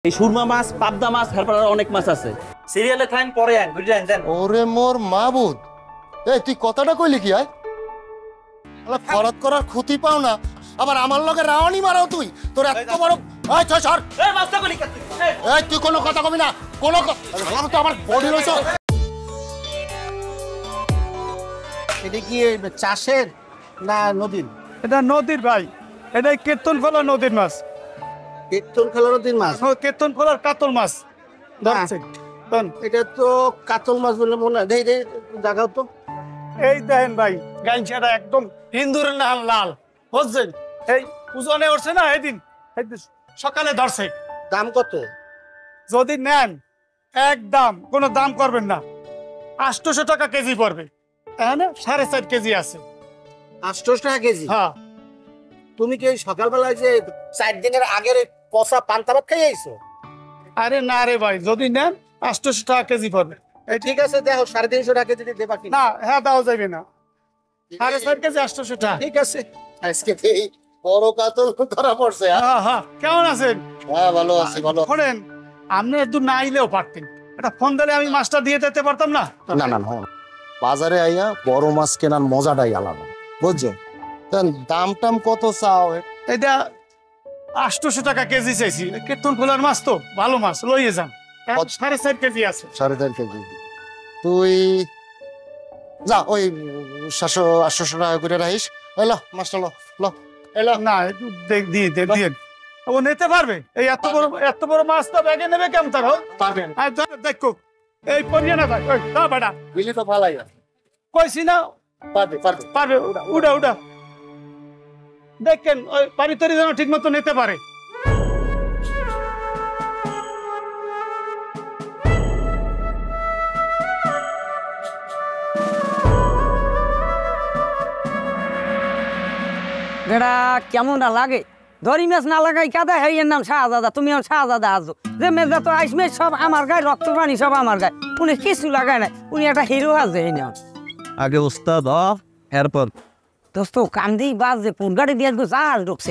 এই সুরমা মাছ, পাবদা মাছ, তারপর অনেক মাছ আছে। সিরিয়ালে থাকেন পরে আন, বুঝলেন? দেন। ওরে মোর মাবুদ, এই তুই কথাটা কইলি কি আয়? ফরত করার ক্ষতি পাও না, আবার আমার লগে রাওয়ানি মারাও তুই। তোর এত বড় এই ছয় সর। এই মাছটা কইলি কে তুই? এই তুই কোনো কথা কবি না, কোনো কথা তো আমার বডি রইছো। এটা কি চাষের না নদীর? এটা নদীর ভাই, এটা কীর্তন খোলা নদীর মাছ। কীর্তন খেলা নদীর মাছ? কীর্তন খোলার কাতল মাছ ধরছে। এটা তো কাতল মাছ বলে মনে হয়। দেখাও তো। এই দেখেন ভাই, গাইছাটা একদম হিন্দুর লাল লাল, বুঝছেন? এই ওজনে উঠছে না, এদিন সকালে ধরছে। দাম কত? যদি নেন একদম কোনো দাম করবেন না, 800 টাকা কেজি পড়বে। এখানে 4.5 কেজি আছে। 800 টাকা কেজি? হ্যাঁ। তুমি কি সকালবেলায় যে 4 দিনের আগের পচা পান্তা ভাত খাই আইছো? আরে না রে ভাই, যদি নেন 800 টাকা কেজি পড়বে। ঠিক আছে, দেখো 350 টাকা কেজি দেবা কি না? হ্যাঁ, দেওয়া যাবে না। 4.5 কেজি 800 টাকা। ঠিক আছে। আজকে এই বড় কাতল ধরা পড়ছে। হ্যাঁ হ্যাঁ, কেমন আছেন? হ্যাঁ ভালো আছি, ভালো। শোনেন, আপনি একটু না আইলেও পারতেন, এটা ফোন দিলে আমি মাছটা দিয়ে দিতে পারতাম না? না না না, বাজারে আইয়া বড় মাছ কেনার মজাটাই আলাদা, বুঝছো? দাম টাম কত চাও? এটা 800 টাকা কেজি চাইছি। কীর্তন খোলার মাছ তো, ভালো মাছ, লইয়ে যান। 4.5 কেজি আছে। 4.5 কেজি। তুই যা ওই 700-800 টাকা করে রাখিস। এলো মাছটা লো লো এলো। না, একটু দিয়ে দিয়ে ও নিতে পারবে? এই এত বড় মাছ তো ব্যাগে নেবে কেমন? তার পারবেন? দেখো এই পরিয়ে না ভাই, ওই দা বেটা বিলি তো ফালাই কইছি না, পারবে পারবে পারবে। উড়া দেখেন, ওই পানি তরি যেন ঠিক মতো নিতে পারে। বেড়া কেমন না লাগে? ধরি মাছ না লাগাই কাদা, এর নাম শাহজাদা। তুমি আমার শাহজাদা আছো যে মেজা তো আইসমেজ সব আমার গায়ে, রক্ত পানি সব আমার গায়ে। উনি কিছু লাগায় নাই, উনি একটা হিরো আছে। এই নাম আগে ওস্তাদ, এরপর দোস্ত কান্দি বাজ যে পুন গাড়ি দিয়ে জাহাজ ঢুকছে।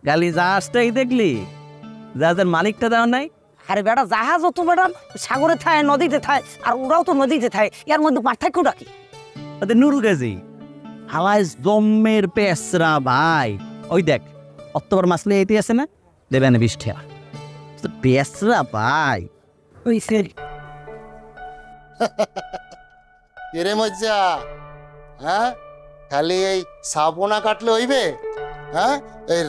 গালি জাহাজটাই দেখলি? জাহাজের মালিকটা দেওয়া নাই? আরে বেটা, জাহাজও তো বেটা সাগরে থায়, নদীতে থায়, আর ওরাও তো নদীতে থায়। এর মধ্যে পার্থক্যটা কি? ওদের নুরু গেছি হাওয়াই জম্মের পেসরা ভাই। ওই দেখ, অক্টোবর মাস লিয়ে আছে না, দেবেন 20 টাকা পেসরা ভাই। ওই সেরি এরে মজ্জা, হ্যাঁ খালি এই সাবনা কাটলে হইবে? হ্যাঁ, এই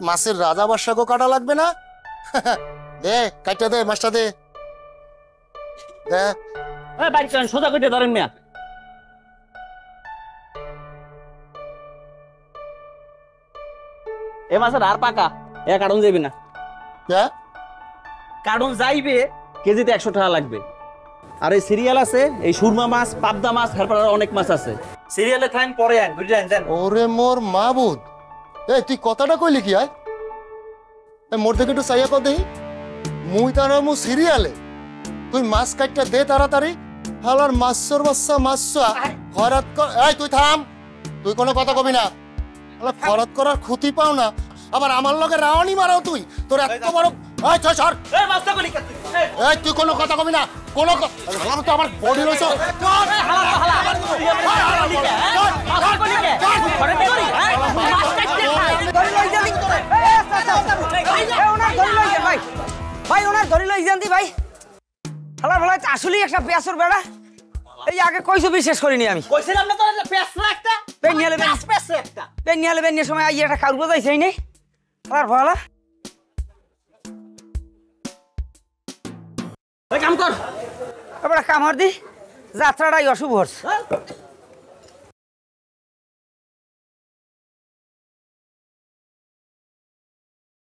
মাছের রাজা বাদশাকে কাটা লাগবে না? দে কাটটা দে, মাছটা দে। বাড়ি চলেন, সোজা করে ধরেন মিয়া। এ মাছের আর পাকা এ কার্টুন যাইবে না। কার্টুন যাইবে কেজিতে 100 টাকা লাগবে। আর এই সিরিয়াল আছে, এই সুরমা মাছ, পাবদা মাছ, তারপর অনেক মাছ আছে। সিরিয়ালে থাকেন পরে আন, বুঝলেন? দেন। ওরে মোর মাবুদ, এই তুই কথাটা কইলি কি আয়? মোর দেখে একটু চাইয়া কর দেহি। মুই তার মু সিরিয়ালে, তুই মাছ কাটটা দে তাড়াতাড়ি। হালার মাছর বাচ্চা মাছ খরাত কর। এই তুই থাম, তুই কোনো কথা কবি না। খরাত করার ক্ষতি পাও না, আবার আমার লগে রাওয়ানি মারাও তুই। তোর এত বড় এই ছয় সর। এই তুই কোনো কথা কবি না, কোনো তো আমার বডি রইছো। ভাই ওনার ধরে লই যান দি ভাই। হালা ভালা আসলেই একটা পেঁয়াজের বেড়া। এই আগে কইছো বিশ্বাস করিনি আমি। কইছিলাম না তোর পেছলা একটা বেনিয়ালে পেছলা একটা বেনিয়ালে সময় আই একটা কাউর যাইছাই নাই। হালার ভালা কাম কর, এবার কামড় দি, যাত্রাটাই অশুভ হচ্ছে।